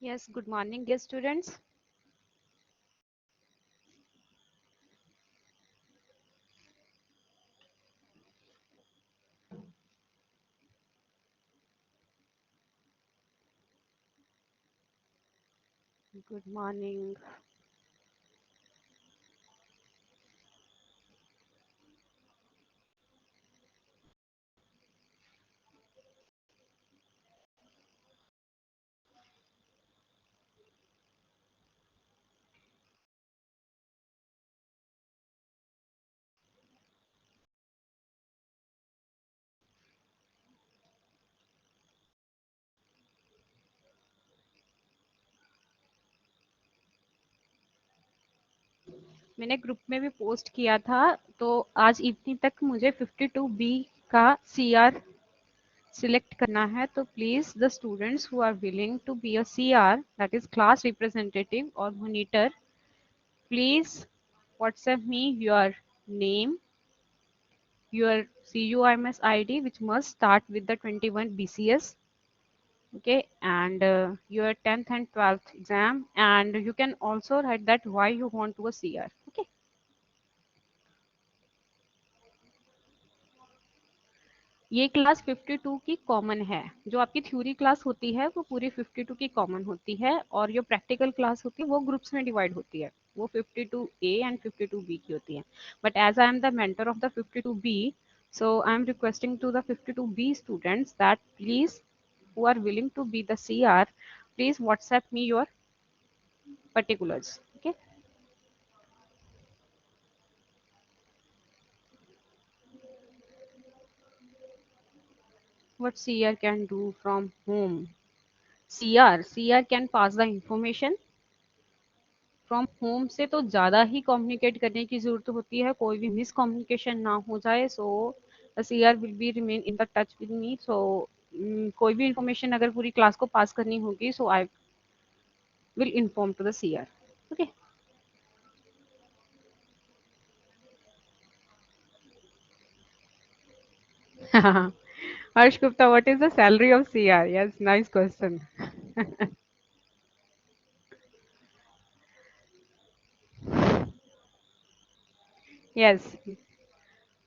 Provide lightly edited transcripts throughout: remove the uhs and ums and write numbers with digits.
Yes, good morning, dear students. Good morning. मैंने group में भी पोस्ट किया था, तो आज इवनिंग तक मुझे 52B का CR सिलेक्ट करना है। तो please the students who are willing to be a CR, that is class representative और monitor, please WhatsApp me your name, your CUIMS ID, which must start with the 21 BCS. Okay, and your 10th and 12th exam, and you can also write that why you want to a CR. Okay, ये class 52 की common है। जो आपकी theory class होती है वो पूरी 52 की कॉमन होती है, और जो प्रैक्टिकल क्लास होती है वो ग्रुप्स में डिवाइड होती है। वो 52A एंड 52B की होती है। But as I am the mentor of the 52B, so I am requesting to the 52B students that please, who are willing to be the CR, please WhatsApp me your particulars. Okay. What CR can do from home? CR can pass the information from home से तो ज़्यादा ही communicate करने की ज़रूरत होती है, कोई भी मिस कम्युनिकेशन ना हो जाए। So CR will be remain in the touch with me. So कोई भी इंफॉर्मेशन अगर पूरी क्लास को पास करनी होगी, so I will inform to the CR। Okay. Harsh Gupta, what is the salary of CR? Yes, nice question. Yes,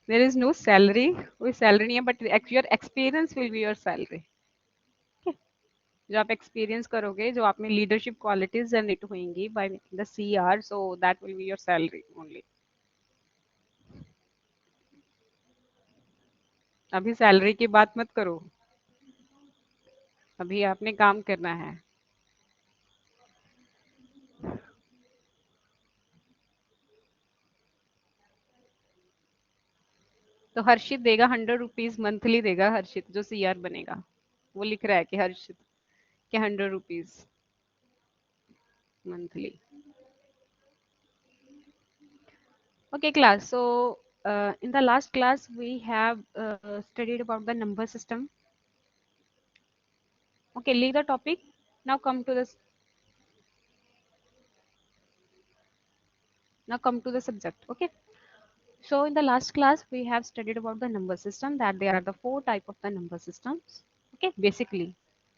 there is no salary, कोई salary नहीं है, but your experience will be your salary. Okay? जो आप experience करोगे, जो आप में leadership qualities generate होंगी by making the CR, so that will be your salary only. अभी सैलरी की बात मत करो, अभी आपने काम करना है। तो हर्षित देगा 100 रुपीज मंथली देगा, हर्षित जो CR बनेगा। वो लिख रहा है कि हर्षित के 100 rupees monthly. Okay, class. So, in the last class, we have studied about the number system. Okay, leave the topic. Now come to the subject. Okay. So in the last class, we have studied about the number system, that there are the four type of the number systems. Okay, basically,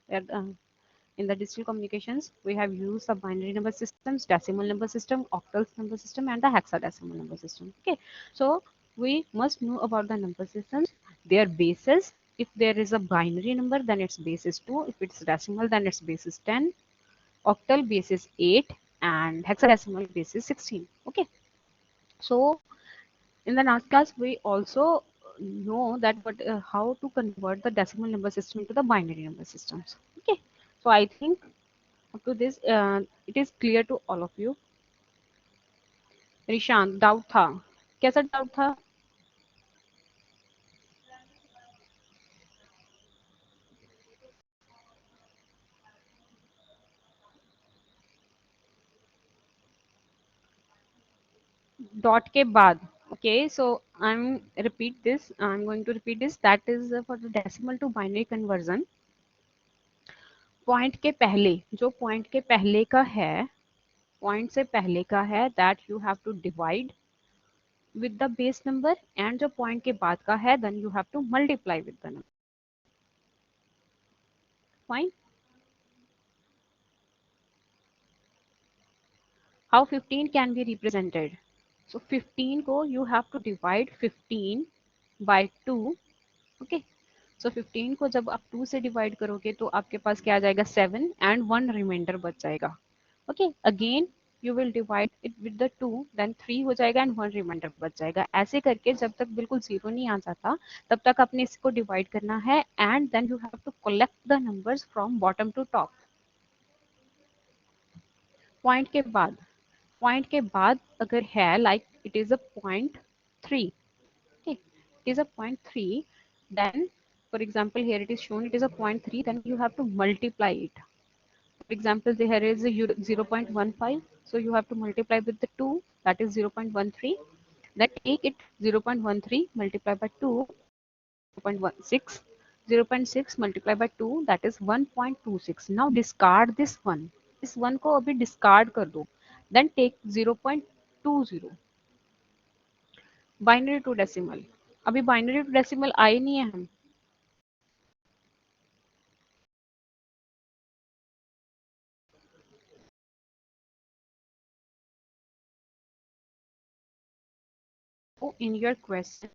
in the digital communications, we have used the binary number systems, decimal number system, octal number system, and the hexadecimal number system. Okay, so we must know about the number systems, their bases. If there is a binary number, then its base is 2. If it's decimal, then its base is 10. Octal base is 8, and hexadecimal base is 16. Okay, so in the last class, we also know that how to convert the decimal number system into the binary number systems. Okay, so I think up to this, it is clear to all of you. Rishant, doubt था? कैसा doubt था? Dot के बाद? Okay, so I'm going to repeat this. That is for the decimal to binary conversion. Point के पहले, जो point के पहले का है, पॉइंट से पहले का है, that you have to divide with the base number, and जो point के बाद का है, then you have to multiply with the number. Fine. How 15 can be represented? So 15 को you have to divide 15 by 2. Okay. So 15 को जब आप 2 से डिवाइड करोगे तो आपके पास क्या आ जाएगा 7 and 1 रिमाइंडर बच जाएगा. Okay. Again you will divide it with the 2, then 3 हो जाएगा and 1 रिमाइंडर बच जाएगा. ऐसे करके जब तक बिल्कुल जीरो नहीं आ जाता तब तक आपने इसको डिवाइड करना है and then you have to collect the numbers from bottom to top. Point के बाद अगर है like it is a point 3, okay, it is a point 3, then for example here it is shown it is a point 3, then you have to multiply it. For example here is a 0.15, so you have to multiply with the 2, that is 0.13. Then take it 0.13 multiply by 2, 0.16, 0.6 multiply by 2, that is 1.26. Now discard this one, इस 1 को अभी discard कर दो. Then take 0.20. Binary to decimal. अभी binary to decimal आए नहीं है हम. In your question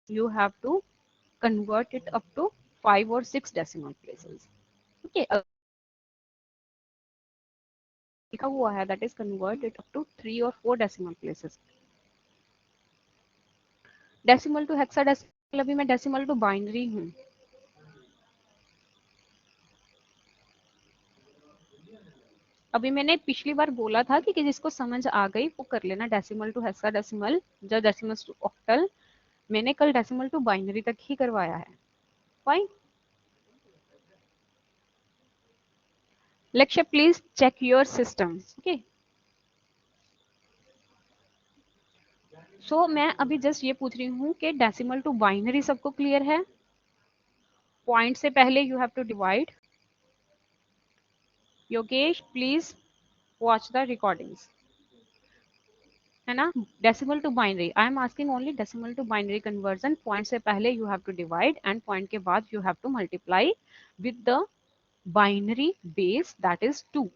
you have to convert it up to 5 or 6 decimal places. Okay. लिखा हुआ है that is convert it up to 3 or 4 decimal places. Decimal to hexadecimal, अभी मैं डेसिमल टू बाइनरी हूँ. अभी मैंने पिछली बार बोला था कि जिसको समझ आ गई वो कर लेना डेसिमल टू हेक्साडेसिमल, जो डेसिमल टू ऑक्टल. मैंने कल डेसिमल टू बाइनरी तक ही करवाया है. Fine. Lakshya please check your system. Okay. So मैं अभी जस्ट ये पूछ रही हूँ कि डेसिमल टू बाइनरी सबको क्लियर है? पॉइंट से पहले you have to divide. Yogesh please watch the recordings. है ना? Decimal to binary I am asking only decimal to binary conversion. Point से पहले you have to divide and point के बाद you have to multiply with the binary base that is 2.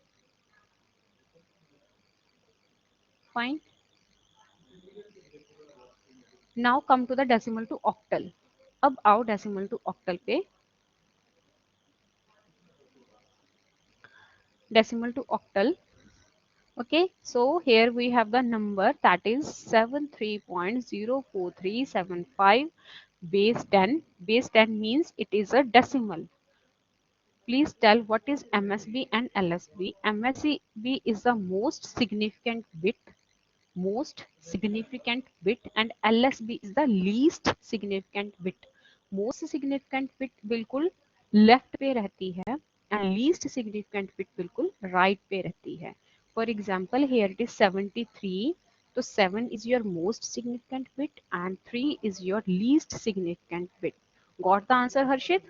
Fine. Now come to the decimal to octal. अब आओ decimal to octal पे. Decimal to octal. Okay, so here we have the number that is 73.04375 base 10. Base 10 means it is a decimal. Please tell what is MSB and LSB. MSB is the most significant bit, and LSB is the least significant bit. Most significant bit बिल्कुल left पे रहती है and least significant bit बिल्कुल right पे रहती है. For example, here it is 73. So 7 is your most significant bit and 3 is your least significant bit. Got the answer, Harshit?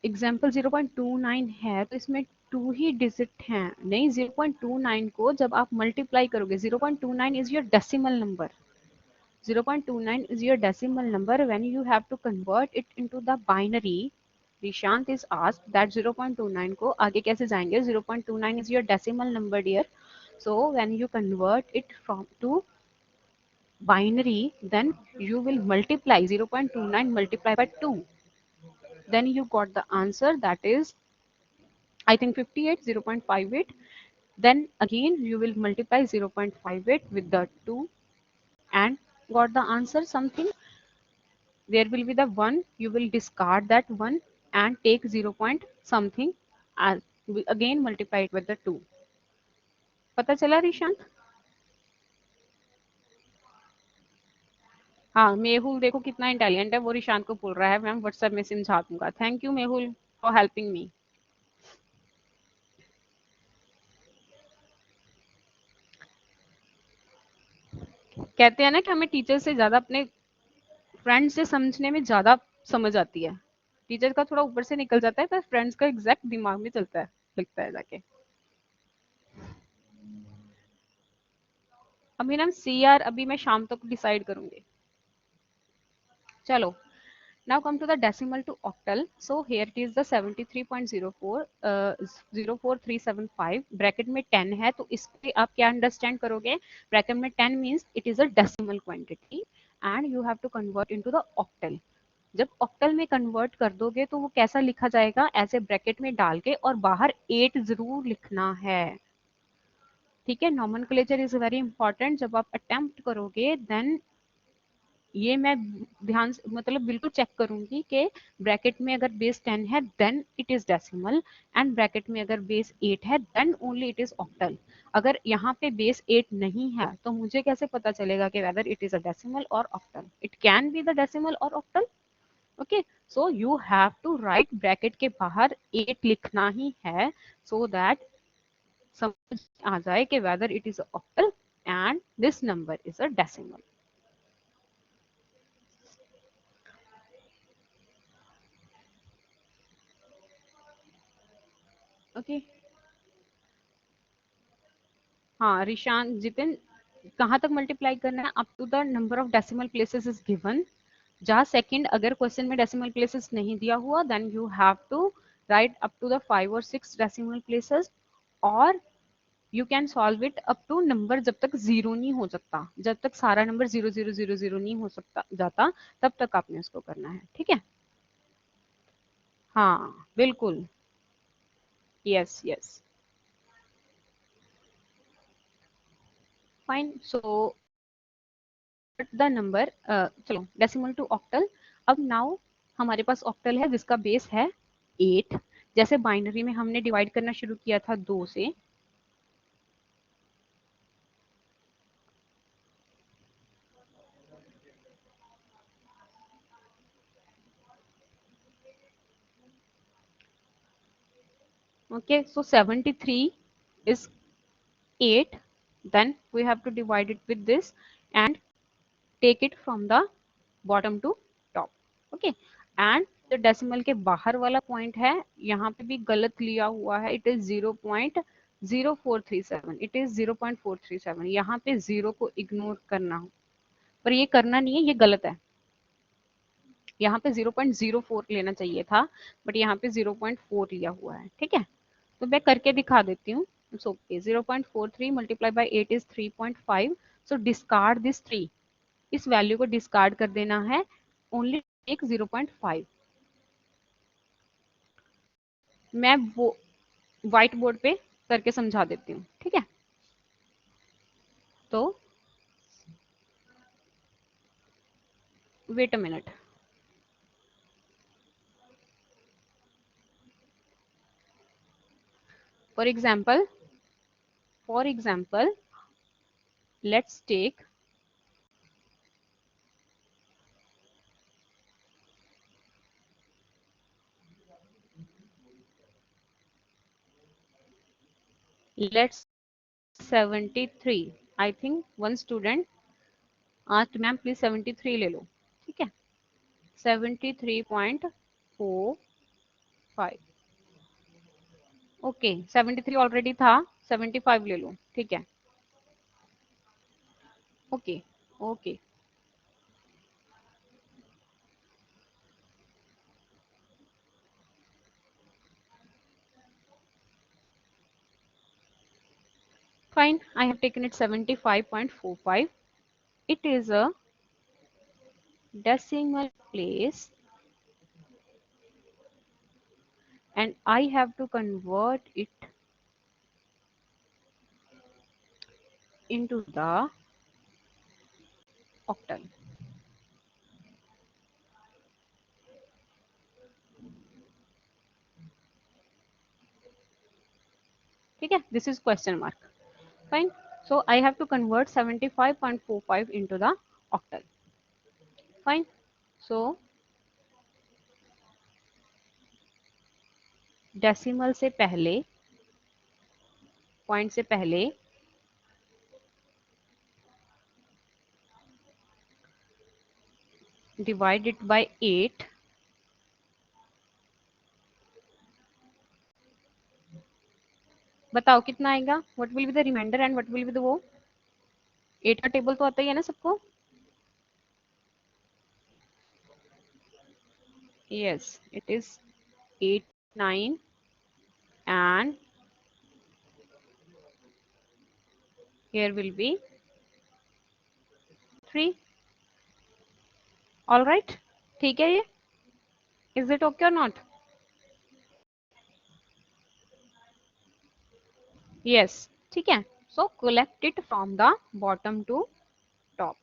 Example 0.29 है तो इसमें 2 ही डिजिट हैं. नहीं, 0.29 को जब आप मल्टीप्लाई करोगे, 0.29 is your decimal number. 0.29 is your decimal number. When you have to convert it into the binary, Rishant is asked that 0.29 को आगे कैसे जाएंगे. 0.29 is your decimal number, dear. So when you convert it from to binary, then you will multiply 0.29 multiply by 2. Then you got the answer, that is I think 58, 0.58. Then again you will multiply 0.58 with the 2 and got the answer something. There will be the 1, you will discard that 1 and take 0 point something and again multiply it with the 2. पता चला रिशांत? हाँ, मेहुल देखो कितना intelligent है, वो रिशांत को बोल रहा है मैम व्हाट्सएप में समझा दूंगा. Thank you Mehul for helping me. कहते हैं ना कि हमें टीचर से ज्यादा अपने फ्रेंड से समझने में ज्यादा समझ आती है. टीचर का थोड़ा ऊपर से निकल जाता है पर फ्रेंड्स का एग्जैक्ट दिमाग में चलता है, लिखता है जाके. अभी ना सी आर अभी मैं शाम तक डिसाइड करूंगी। चलो, now come to the decimal to octal. So here it is the 73.04 04375 bracket में 10 है, तो इस पे आप क्या अंडरस्टैंड करोगे? ब्रैकेट में 10 means it is a decimal quantity and you have to convert into the octal. जब ऑक्टल में कन्वर्ट कर दोगे तो वो कैसा लिखा जाएगा? ऐसे ब्रैकेट में डाल के और बाहर 8 जरूर लिखना है। ठीक है, नॉमेनक्लेचर इज वेरी इंपॉर्टेंट। जब आप अटेम्प्ट करोगे देन ये मैं ध्यान से मतलब बिल्कुल चेक करूंगी कि ब्रैकेट में अगर बेस 10 है then it is decimal, and bracket में अगर बेस 8 है then only it is octal. अगर यहाँ पे बेस 8 नहीं है तो मुझे कैसे पता चलेगा कि whether it is a decimal और octal? It can be the decimal और octal. Okay, so you have to write bracket के बाहर 8 लिखना ही है, सो दैट समझ आ जाए कि whether it is octal and this number is a decimal. Okay, हाँ रिशान जितिन, कहाँ तक मल्टीप्लाई करना है? Up to the number of decimal places is given. जहाँ सेकंड अगर क्वेश्चन में डेसिमल प्लेसेस नहीं दिया हुआ then you have to write up to the 5 और 6 डेसिमल प्लेसेस, और you can solve it up to number जब तक जीरो नहीं हो सकता, जब तक सारा नंबर 0000 नहीं हो सकता जाता तब तक आपने उसको करना है। ठीक है, हाँ बिल्कुल, yes yes, fine. So the number चलो डेसिमल टू ऑक्टल। अब नाउ हमारे पास ऑक्टल है जिसका बेस है 8। जैसे बाइनरी में हमने डिवाइड करना शुरू किया था 2 से, okay, so 73 is 8, then we have to divide it with this and take it from the bottom to top। okay, and जो डेसिमल के बाहर वाला पॉइंट है यहाँ पे भी गलत लिया हुआ है, इट इज 0.0437, इट इज 0.437। यहाँ पे जीरो को इग्नोर करना हो, पर ये करना नहीं है, ये गलत है। यहाँ पे 0.04 लेना चाहिए था, बट यहाँ पे 0.4 लिया हुआ है। ठीक है, तो मैं करके दिखा देती हूँ। It's okay, 0.43 multiply by 8 is 3.5। So discard this 3, इस वैल्यू को डिस्कार्ड कर देना है, ओनली टेक 0.5। मैं वो व्हाइट बोर्ड पे करके समझा देती हूँ। ठीक है, तो wait a minute. For example, for example let's take let's 73। I think one student आज मैम प्लीज 73 ले लो। ठीक है, 73.45। ओके, 73 ऑलरेडी था, 75 ले लो। ठीक है, okay okay, fine, I have taken it 75.45। it is a decimal place and I have to convert it into the octal। ठीक है, this is question mark। fine, so I have to convert 75.45 into the octal। fine, so decimal से पहले, point से पहले divide it by 8, बताओ कितना आएगा? What will be the reminder and what will be the वो? 8 का टेबल तो आता ही है ना सबको? Yes, it is 8, 9 and here will be 3. All right? ठीक है ये? Is it okay or not? Yes. ठीक है. So collect it from the bottom to top.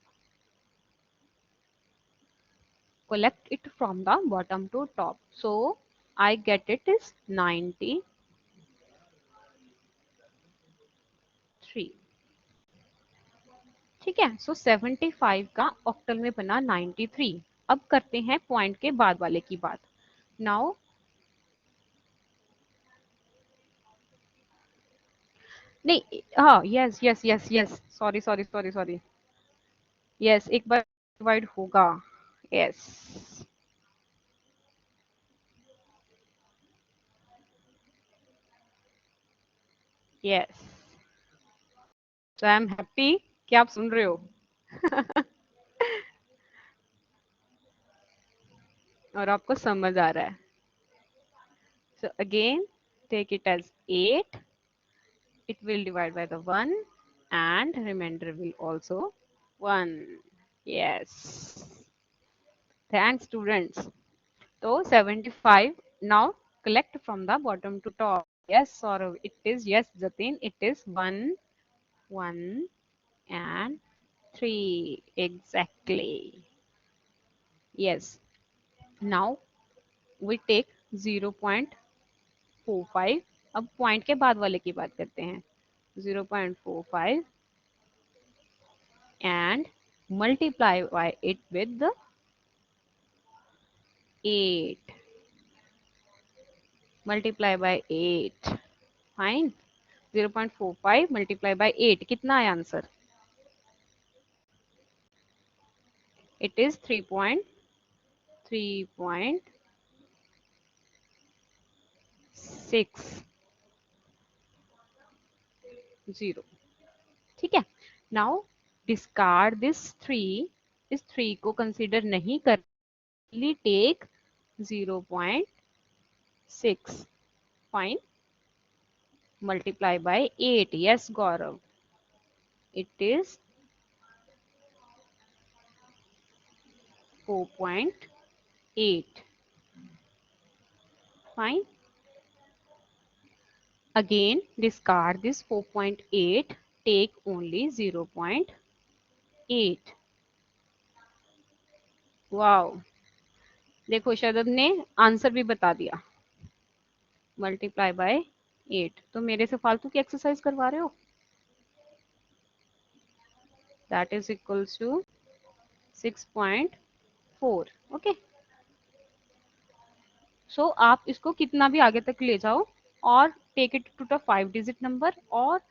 Collect it from the bottom to top. So I get it is 93. ठीक है. So 75 का octal में बना 93. अब करते हैं पॉइंट के बाद वाले की बात. Now नहीं, हाँ, yes yes yes yes, sorry sorry sorry sorry, yes एक बार डिवाइड होगा. Yes yes. So I am happy कि आप सुन रहे हो. और आपको समझ आ रहा है. So again take it as 8. It will divide by the 1 and remainder will also 1. Yes. Thanks students. So 75 now collect from the bottom to top. Yes, or it is yes, Jatin. It is 1, 1 and 3 exactly. Yes. Now we take 0.45. अब point के बाद वाले की बात करते हैं. 0.45 and multiply by it with the 8. Multiply by 8. Fine. 0.45 multiply by 8. कितना है आंसर? It is 3.3.60. ठीक है. Now discard this 3. इस 3 को कंसीडर नहीं कर. Take 0.6. Fine. Multiply by 8. Yes, Gaurav. It is 4.8. Fine. Again, discard this 4.8. Take only 0.8. Wow. देखो शरद ने आंसर भी बता दिया. Multiply by 8. तो मेरे से फालतू की एक्सरसाइज करवा रहे हो. That is equals to 6.4. Okay. So आप इसको कितना भी आगे तक ले जाओ और take it to the 5 digit number, और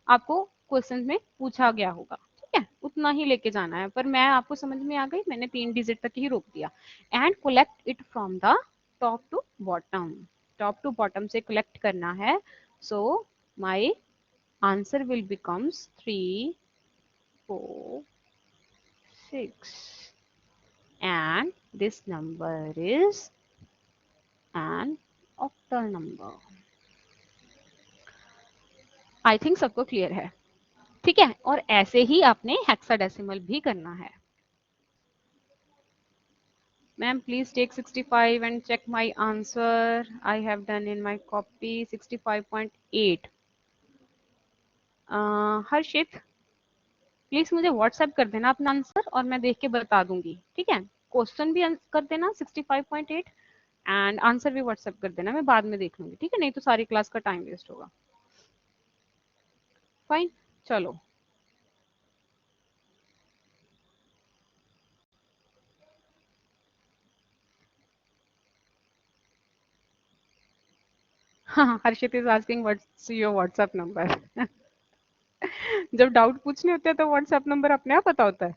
आपको क्वेश्चन में पूछा गया होगा. ठीक है, उतना ही लेके जाना है. पर मैं आपको समझ में आ गई, मैंने 3 डिजिट तक ही रोक दिया. And collect it from the top to bottom. Top to bottom से कलेक्ट करना है. So my answer will becomes 3, 4, 6 and this number is an octal number. I think सबको क्लियर है. ठीक है, और ऐसे ही आपने हेक्साडेसिमल भी करना है. Ma'am please take 65 and check my answer. I have done in my copy 65.8. Harshit please मुझे व्हाट्सएप कर देना अपना आंसर और मैं देख के बता दूंगी. ठीक है, क्वेश्चन भी कर देना 65.8 एंड आंसर भी व्हाट्सएप कर देना, मैं बाद में देख लूंगी. ठीक है, नहीं तो सारी क्लास का टाइम वेस्ट होगा. फाइन. चलो. हाँ, Harshit is asking what's your WhatsApp number. जब डाउट पूछने होते हैं तो व्हाट्सएप नंबर अपने आप पता होता है.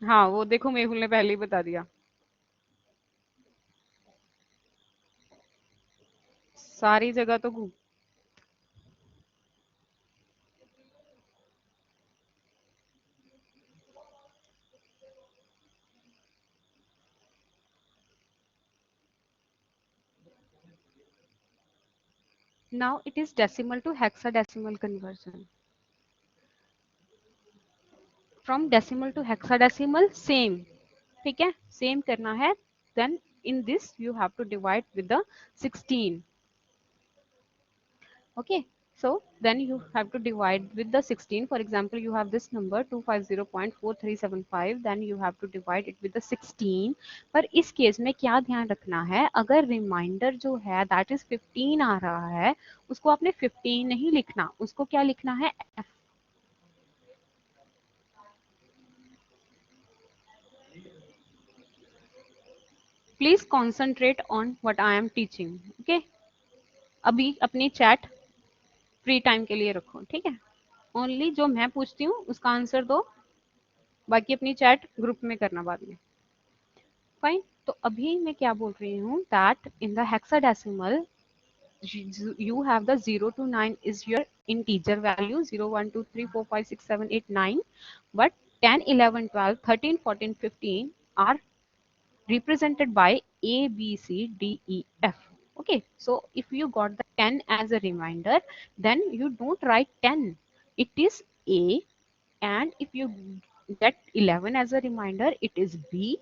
हाँ, वो देखो मेहुल ने पहले ही बता दिया. सारी जगह तो Now it is decimal to hexadecimal conversion. From decimal to hexadecimal, same. ठीक है, same करना है. Then in this you have to divide with the 16. Okay, so then you have to divide with the 16. For example, you have this number 250.4375, then you have to divide it with the 16. पर इस case में क्या ध्यान रखना है, अगर reminder जो है दैट इज 15 आ रहा है, उसको आपने 15 नहीं लिखना, उसको क्या लिखना है, f. Please concentrate on what I am teaching. Okay, अभी अपनी चैट फ्री टाइम के लिए रखो, ठीक है. ओनली जो मैं पूछती हूँ उसका आंसर दो, बाकी अपनी चैट ग्रुप में करना बाद में. फाइन. तो अभी मैं क्या बोल रही हूँ, that in the hexadecimal you have the 0 to 9 is your integer value, 0 1 2 3 4 5 6 7 8 9, but 10 11 12 13 14 15 are represented by A B C D E F. Okay, so if you got the 10 as a reminder, then you don't write 10, it is A. And if you get 11 as a reminder, it is B.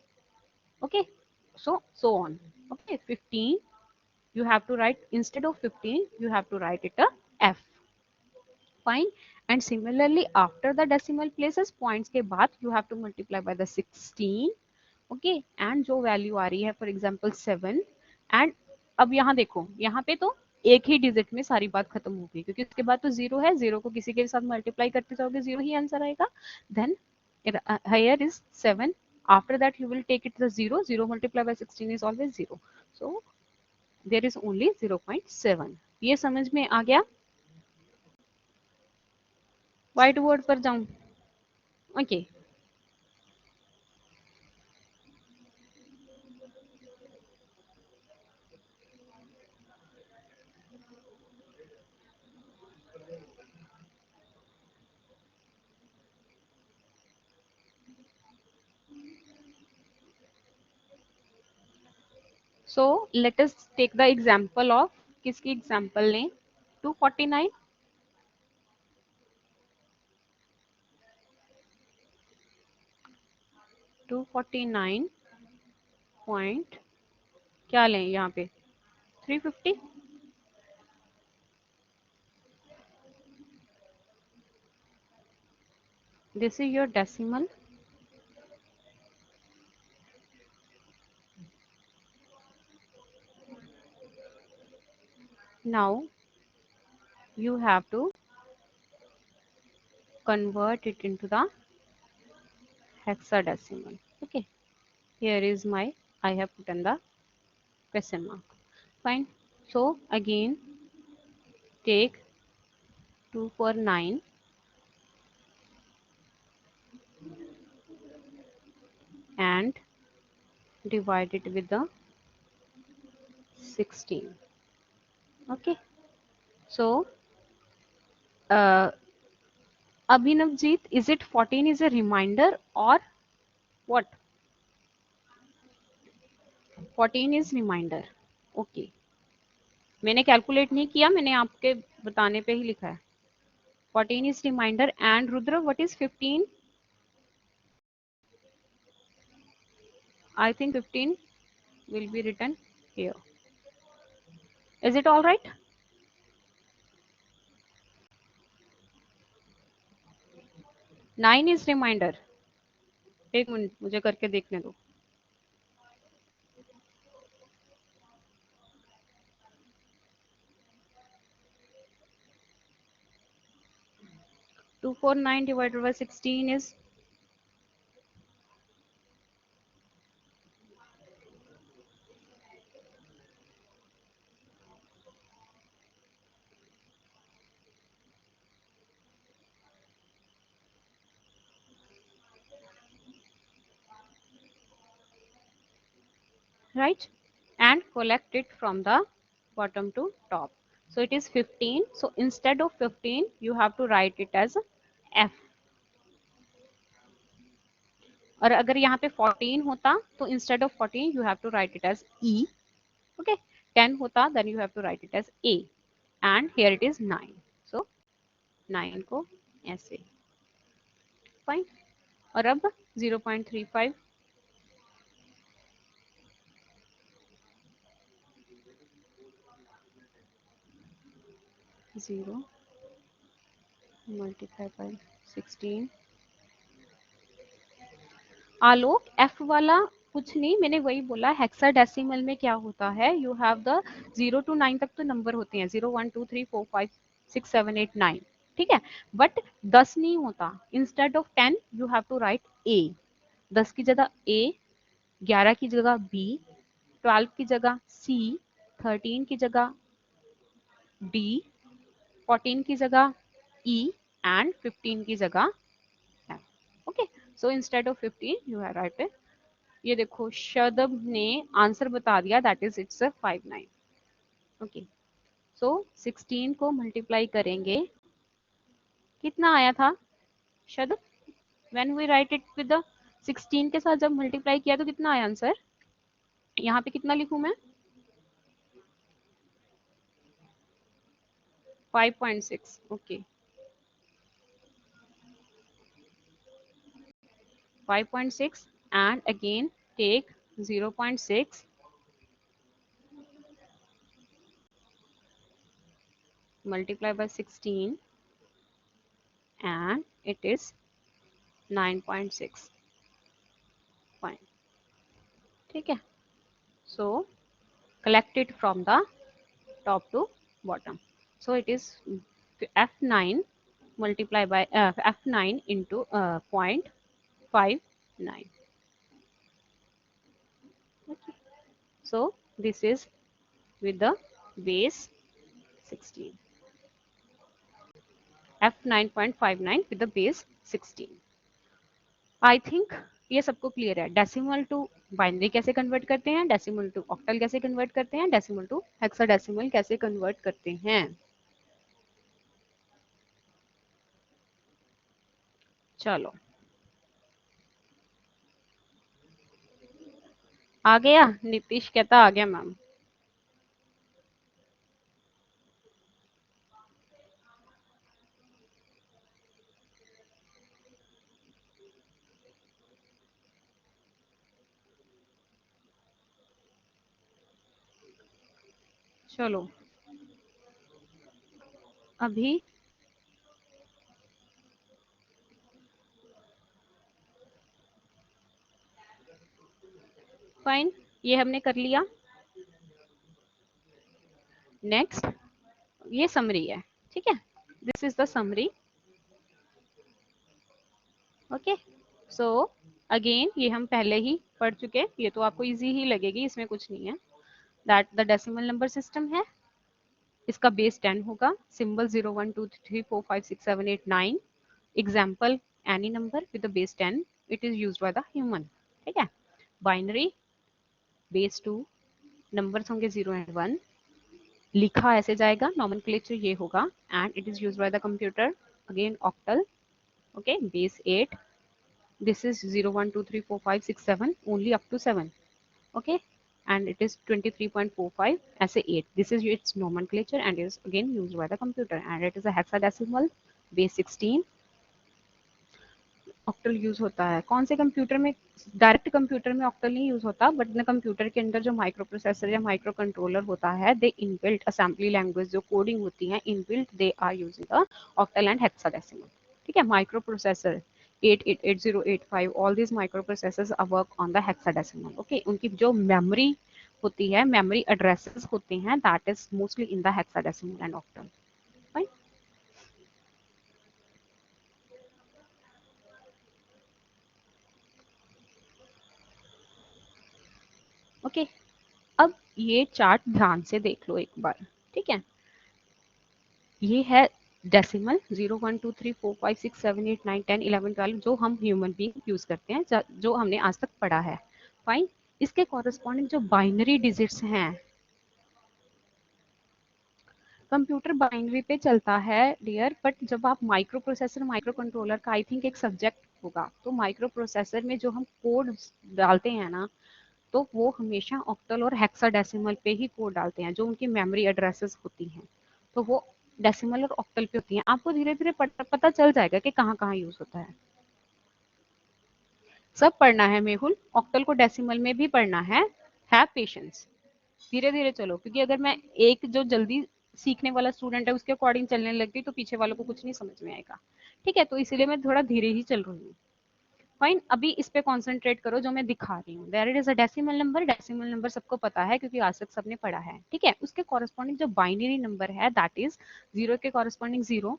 Okay, so on. Okay, 15 you have to write, instead of 15 you have to write it a F. Fine. And similarly after the decimal places points के बाद you have to multiply by the 16. Okay, and जो value आ रही है for example 7. And अब यहाँ देखो, यहाँ पे तो एक ही डिजिट में सारी बात खत्म हो गई, क्योंकि उसके बाद तो जीरो है, जीरो को किसी के साथ मल्टीप्लाई करते जाओगे जीरो ही आंसर आएगा. Then here is 7. After that you will take it the 0. 0 multiplied by 16 is always 0. So there is only 0.7. ये समझ में आ गया. व्हाइट बोर्ड पर जाऊं. Okay. So let us take the example of, किसकी एग्जांपल लें, 249. 249 पॉइंट क्या लें यहाँ पे, 350. This is your decimal. Now you have to convert it into the hexadecimal. Okay, here is my, I have put in the question mark. Fine. So again take 249 and divide it with the 16. Okay, so uh, Abhinavjeet, is it 14 is a reminder or what? 14 is reminder. Okay, मैंने calculate नहीं किया, मैंने आपके बताने पे ही लिखा है. 14 is reminder. And Rudra, what is 15? I think 15 will be written here. Is it all right? Nine is reminder. एक मिनट मुझे करके देखने दो. Two four nine divided by 16 is right, and collect it from the bottom to top. So it is 15. So instead of 15 you have to write it as F. और अगर यहाँ पे 14 होता तो instead of 14 you have to write it as E. Okay, 10 होता then you have to write it as A. And here it is 9, सो 9 को ऐसे, fine. और अब 0.35 0 मल्टीप्लाई बाई 16। आलोक एफ वाला कुछ नहीं, मैंने वही बोला हेक्साडेसिमल में क्या होता है, यू हैव द 0 to 9 तक तो नंबर होते हैं, 0 1 2 3 4 5 6 7 8 9, ठीक है, बट 10 नहीं होता, instead of 10 you have to write A, 10 की जगह ए, 11 की जगह बी, 12 की जगह सी, 13 की जगह डी, 14 की जगह ई एंड 15 की जगह F. Okay, so instead of 15 you have write, ये देखो शदब ने आंसर बता दिया, that is it's 59। Okay, so 16 को मल्टीप्लाई करेंगे, कितना आया था Shadab, when we write it with the 16 के साथ जब मल्टीप्लाई किया तो कितना आया आंसर, यहाँ पे कितना लिखूं मैं, 5.6। Okay, 5.6 and again take 0.6 multiply by 16 and it is 9.6 point, ठीक है, so collect it from the top to bottom, so it is f9 multiply by f9 into 0.59, okay. So this is with the base 16, f9.59 with the base 16। I think ये सबको clear है, decimal to binary कैसे convert करते हैं, decimal to octal कैसे convert करते हैं, decimal to hexadecimal कैसे कन्वर्ट करते हैं। चलो आ गया, नीतीश कहता आ गया मैम। चलो अभी फाइन, ये हमने कर लिया। नेक्स्ट ये समरी है, ठीक है, this is the summary. Okay, so again ये हम पहले ही पढ़ चुके, ये तो आपको इजी ही लगेगी, इसमें कुछ नहीं है। That the decimal number system है, इसका बेस 10 होगा, symbol 0 1 2 3 4 5 6 7 8 9, example any number with the base 10, it is used by the human, ठीक है। बाइनरी बेस 2, नंबर्स होंगे 0 एंड 1, लिखा ऐसे जाएगा, नॉमेनक्लेचर ये होगा, and it is used by the computer. Again octal, okay, base 8, this is 0 1 2 3 4 5 6 7 only up to 7, okay, and it is 23.45 as a 8, this is its nomenclature and is again used by the computer, and it is a hexadecimal base 16। Octal use होता है कौन से computer में, direct computer में octal नहीं use होता, but न computer के अंदर जो माइक्रो प्रोसेसर या माइक्रो कंट्रोलर होता है, दे इनबिल्ट असेंबली लैंग्वेज जो कोडिंग होती है inbuilt, they are using the octal and hexadecimal, ठीक है। Microprocessor 888085 all this microprocessors are work on the hexadecimal, okay, उनकी जो मेमोरी होती है, मेमोरी एड्रेसेस होते हैं, that is mostly in the hexadecimal and octal, fine. Okay, अब ये चार्ट ध्यान से देख लो एक बार, ठीक है। ये है डेसिमल 0 1 2 3 4 5 6 7 8 9 10 11 12 जो हम ह्यूमन बीइंग यूज करते हैं, जो हमने आज तक पढ़ा है, फाइन। इसके कॉरेस्पॉन्डिंग जो बाइनरी डिजिट्स हैं, कंप्यूटर बाइनरी पे चलता है डियर, बट जब आप माइक्रो प्रोसेसर माइक्रो कंट्रोलर का आई थिंक एक सब्जेक्ट होगा, तो माइक्रो प्रोसेसर में जो हम कोड डालते हैं ना, तो वो हमेशा ऑक्टल और हेक्साडेसिमल पे ही कोड डालते हैं, जो उनकी मेमोरी एड्रेसेस होती हैं। तो वो डेसिमल और ऑक्टल पे होती हैं। आपको धीरे धीरे पता चल जाएगा कि कहाँ कहाँ यूज होता है। सब पढ़ना है मेहुल, ऑक्टल को डेसिमल में भी पढ़ना है पेशेंस। धीरे धीरे चलो, क्योंकि अगर मैं एक जो जल्दी सीखने वाला स्टूडेंट है उसके अकॉर्डिंग चलने लग गई तो पीछे वालों को कुछ नहीं समझ में आएगा। ठीक है, तो इसीलिए मैं थोड़ा धीरे ही चल रही हूँ। फाइन, अभी इस पे कॉन्सेंट्रेट करो जो मैं दिखा रही हूँ। There is a decimal number, decimal number सबको पता है क्योंकि आज तक सबने पढ़ा है। ठीक है, उसके कॉरेस्पॉन्डिंग जो बाइनरी नंबर है दैट इज 0 के कॉरेस्पॉन्डिंग 0,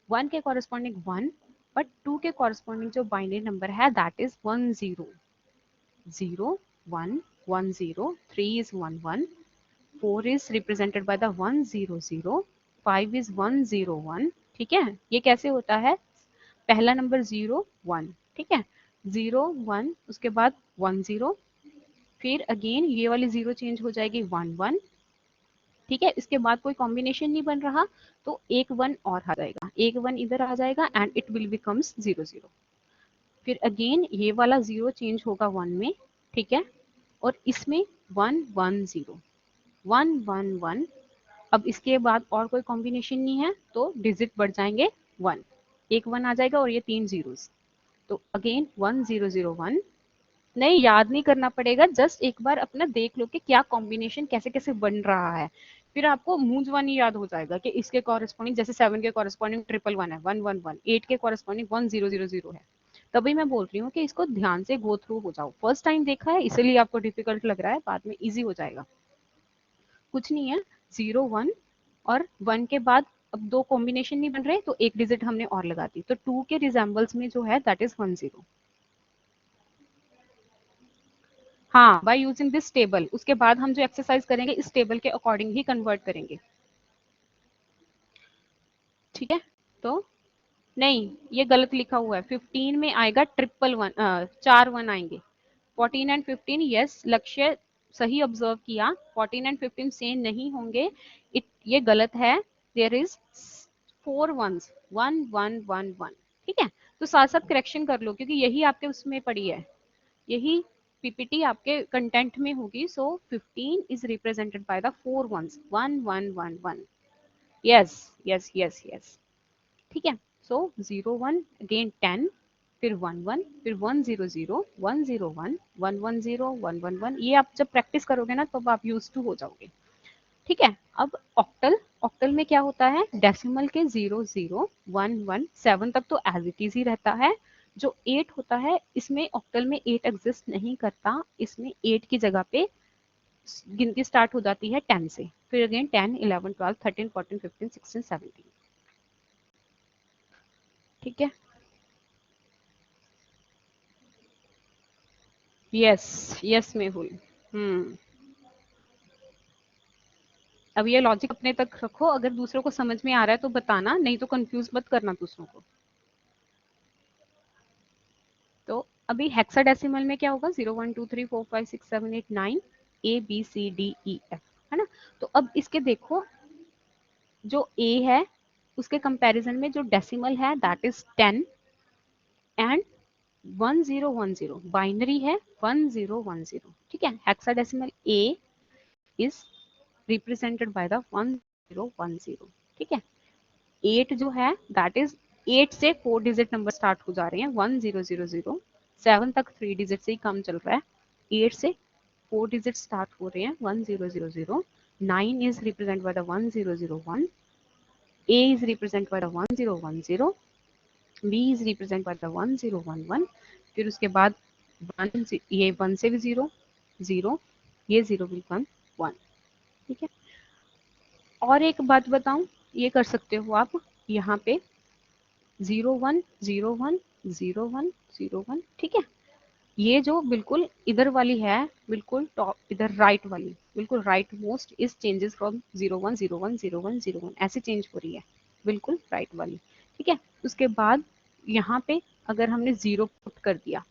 1 के कॉरेस्पॉन्डिंग 1, बट 2 के कॉरेस्पॉन्डिंग जो बाइनरी नंबर है that is 1 0, 0 1 1 0, 3 is 1 1, 4 is represented by the 1 0 0, 5 is 1 0 1। ठीक है, ये कैसे होता है? पहला नंबर 0 1, ठीक है, 0 1, उसके बाद 1 0, फिर अगेन ये वाली 0 चेंज हो जाएगी 1 1। ठीक है, इसके बाद कोई कॉम्बिनेशन नहीं बन रहा तो एक 1 और आ जाएगा, एक 1 इधर आ जाएगा एंड इट विल बिकम्स 0 0। फिर अगेन ये वाला 0 चेंज होगा 1 में, ठीक है, और इसमें 1 1 0, 1 1 1। अब इसके बाद और कोई कॉम्बिनेशन नहीं है तो डिजिट बढ़ जाएंगे 1, एक 1 आ जाएगा और ये 3 जीरोस, तो अगेन 1 0 0 1। नहीं, याद नहीं करना पड़ेगा, जस्ट एक बार अपना देख लो कि क्या कॉम्बिनेशन कैसे कैसे बन रहा है, फिर आपको मूंजवानी याद हो जाएगा कि इसके कॉरेस्पॉन्डिंग जैसे 7 के कॉरेस्पॉन्डिंग 1 1 1 है, 1 1 1, 8 के कॉरेस्पॉन्डिंग 1 0 0 0 है। तभी मैं बोल रही हूँ कि इसको ध्यान से गो थ्रू हो जाओ। फर्स्ट टाइम देखा है इसलिए आपको डिफिकल्ट लग रहा है, बाद में इजी हो जाएगा। कुछ नहीं है, 0 1 और 1 के बाद अब दो कॉम्बिनेशन नहीं बन रहे तो एक डिजिट हमने और लगा दी, तो 2 के रिजेंबल्स में जो है दैट इज 1 0। हाँ, बाय यूजिंग दिस टेबल, उसके बाद हम जो एक्सरसाइज करेंगे इस टेबल के अकॉर्डिंग ही कन्वर्ट करेंगे। ठीक है, तो नहीं, ये गलत लिखा हुआ है, 15 में आएगा ट्रिपल वन, 4 1 आएंगे। 14 एंड 15, यस, लक्ष्य सही ऑब्जर्व किया, 14 एंड 15 सेम नहीं होंगे, ये गलत है। There is 4 ones, 1 1 1 1। ठीक है, तो साथ साथ करेक्शन कर लो क्योंकि यही आपके उसमें पड़ी है, यही पीपीटी आपके कंटेंट में होगी। सो 15 is represented by the 4 ones, 1 1 1 1। Yes yes yes yes, ठीक है। सो 0 1 अगेन 10, फिर 1 1, फिर 1 0 0, 1 0 1, 1 1 0, 1 1 1। ये आप जब प्रैक्टिस करोगे ना तब आप यूज टू हो जाओगे। ठीक है, अब ऑक्टल, ऑक्टल में क्या होता है? डेसिमल के 0 0 1 1 7 तक तो एज इट इज ही रहता है। जो 8 होता है इसमें ऑक्टल में 8 एग्जिस्ट नहीं करता, इसमें 8 की जगह पे गिनती स्टार्ट हो जाती है 10 से, फिर अगेन 10 11 12 13 14 15 16 17। ठीक है, यस यस मेहुल। हम्म, अब ये लॉजिक अपने तक रखो, अगर दूसरों को समझ में आ रहा है तो बताना, नहीं तो कंफ्यूज मत करना दूसरों को। तो अभी हेक्साडेसिमल में क्या होगा? 0 1 2 3 4 5 6 7 8 9, A B C D E F, है ना? तो अब इसके देखो, जो ए है उसके कंपैरिजन में जो डेसिमल है दैट इज 10 एंड 1 0 1 0, बाइनरी है 1 0 1 0। ठीक है, hexadecimal A is represented by the 1 0 1 0। ठीक है, 8 जो है दैट इज 8 से 4 डिजिट नंबर स्टार्ट हो जा रहे हैं, 1 0 0 0, 7 तक 3 डिजिट से ही काम चल रहा है, 8 से 4 डिजिट स्टार्ट हो रहे हैं, 1 0 0 0। 9 is represented by the 1 0 0 1, A is represented by the 1 0 1 0, B is represented by the 1 0 1 1, फिर उसके बाद 1, ये 1 से भी 0 0, ये 0 विल कम 1। ठीक है, और एक बात बताऊं, ये कर सकते हो आप यहाँ पे 0 1 0 1 0 1 0 1। ठीक है, ये जो बिल्कुल इधर वाली है, बिल्कुल टॉप इधर राइट वाली, बिल्कुल right most is changes from 0 1 0 1 0 1 0 1, ऐसे चेंज हो रही है, बिल्कुल राइट वाली। ठीक है, उसके बाद यहाँ पे अगर हमने 0 पुट कर दिया,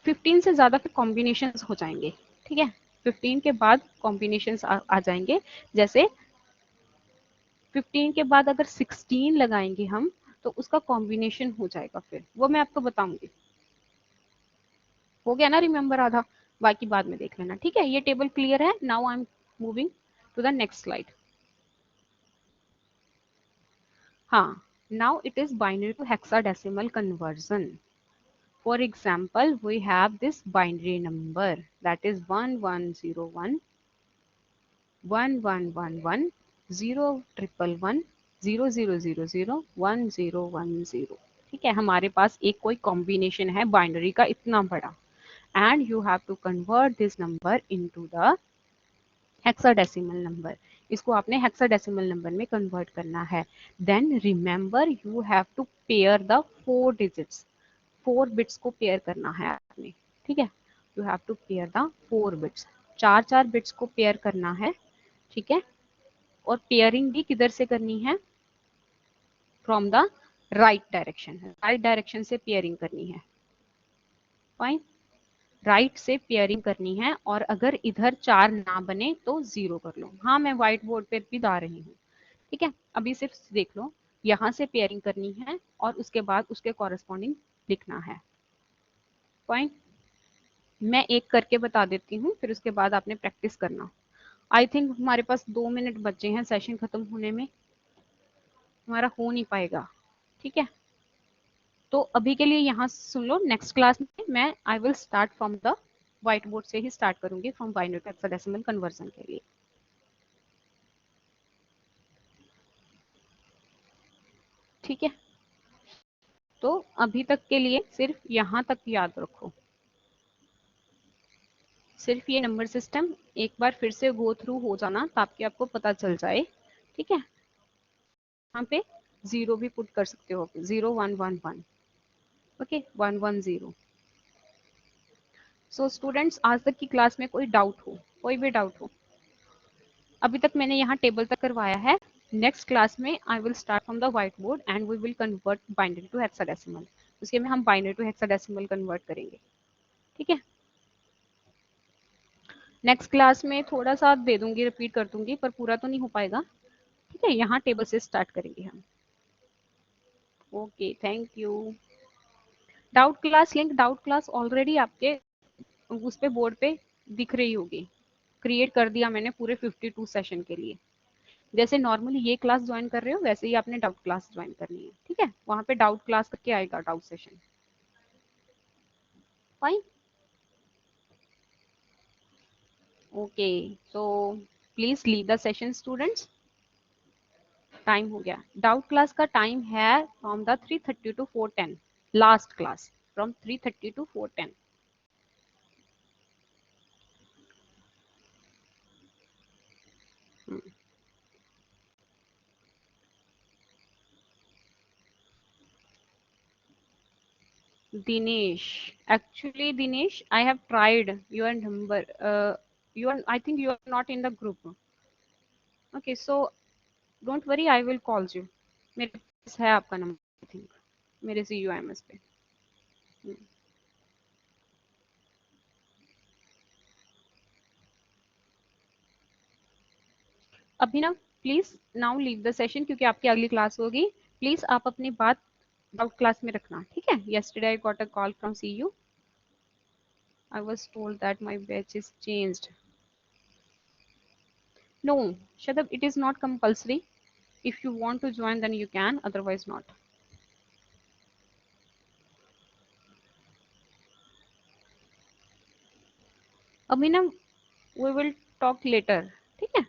15 से ज्यादा फिर कॉम्बिनेशन हो जाएंगे। ठीक है, 15 के बाद कॉम्बिनेशन आ जाएंगे, जैसे 15 के बाद अगर 16 लगाएंगे हम तो उसका कॉम्बिनेशन हो जाएगा, फिर वो मैं आपको बताऊंगी। हो गया ना रिमेम्बर आधा, बाकी बाद में देख लेना। ठीक है, ये टेबल क्लियर है? Now I am moving to the next slide. Now it is binary to hexadecimal conversion. For example, we have this binary number that is 1101 1111 011 0000 1010। ठीक है, हमारे पास एक कोई कॉम्बिनेशन है बाइनरी का इतना बड़ा, and you have to convert this number into the hexadecimal number. इसको आपने हेक्साडेसिमल नंबर में कन्वर्ट करना है। Then remember you have to pair the 4 digits, 4 bits को पेयर करना है आपने। ठीक है, you have to pair the 4 bits, 4 bits को पेयर करना है। ठीक है, और पेयरिंग भी किधर से करनी है? From the right direction, right direction से पेयरिंग करनी है। फाइन, राइट से पेयरिंग करनी है, और अगर इधर 4 ना बने तो 0 कर लो। हाँ, मैं व्हाइट बोर्ड पे भी ला रही हूँ। ठीक है, अभी सिर्फ देख लो, यहाँ से पेयरिंग करनी है और उसके बाद उसके कॉरेस्पॉन्डिंग लिखना है। फाइन, मैं एक करके बता देती हूँ, फिर उसके बाद आपने प्रैक्टिस करना। आई थिंक हमारे पास 2 मिनट बचे हैं सेशन खत्म होने में, हमारा हो नहीं पाएगा। ठीक है, तो अभी के लिए यहाँ सुन लो, नेक्स्ट क्लास में मैं I will start from the whiteboard से ही स्टार्ट करूंगी, from binary to hexadecimal conversion के लिए। ठीक है, तो अभी तक के लिए सिर्फ यहाँ तक याद रखो, सिर्फ ये नंबर सिस्टम एक बार फिर से गो थ्रू हो जाना ताकि आपको पता चल जाए। ठीक है, यहाँ पे 0 भी पुट कर सकते हो, 0111, ओके, 110। सो स्टूडेंट्स, आज तक की क्लास में कोई डाउट हो, कोई भी डाउट हो? अभी तक मैंने यहाँ टेबल तक करवाया है। नेक्स्ट क्लास में I will start from the whiteboard and we will convert binary to hexadecimal. उसके में हम बाइनरी टू हेक्साडेसिमल कन्वर्ट करेंगे। ठीक है, नेक्स्ट क्लास में थोड़ा सा दे दूंगी, रिपीट कर दूंगी, पर पूरा तो नहीं हो पाएगा। ठीक है, यहाँ टेबल से स्टार्ट करेंगे हम। Okay, thank you. Doubt class link, doubt class already आपके उस पे बोर्ड पे दिख रही होगी, क्रिएट कर दिया मैंने पूरे 52 सेशन के लिए। जैसे नॉर्मली ये क्लास ज्वाइन कर रहे हो वैसे ही आपने डाउट क्लास ज्वाइन करनी है। ठीक है, वहां पे डाउट क्लास करके आएगा, doubt session. Fine, okay, so please leave the session students. Time हो गया, डाउट क्लास का टाइम है from the 3:30 to 4:10, last class from 3:30 to 4:10। Dinesh, actually Dinesh, I have tried your number. You are, I think you are not in the group. Okay, so don't worry, I will call you. मेरे पास है आपका number, I think मेरे CUMS पे। हम्म। अभी ना please now leave the session, क्योंकि आपकी अगली क्लास होगी। प्लीज आप अपनी बात डाउट क्लास में रखना। ठीक है, yesterday I got a call from CU. I was told that my batch is changed. No, Shadab, it is not compulsory. If you want to join, then you can, otherwise not. अभी ना we will talk later. ठीक है,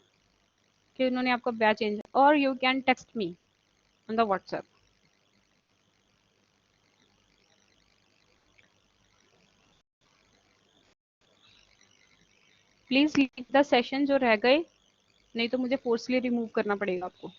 कि उन्होंने आपका batch change, और you can text me on the WhatsApp. Please leave the session जो रह गए, नहीं तो मुझे फोर्सली रिमूव करना पड़ेगा आपको।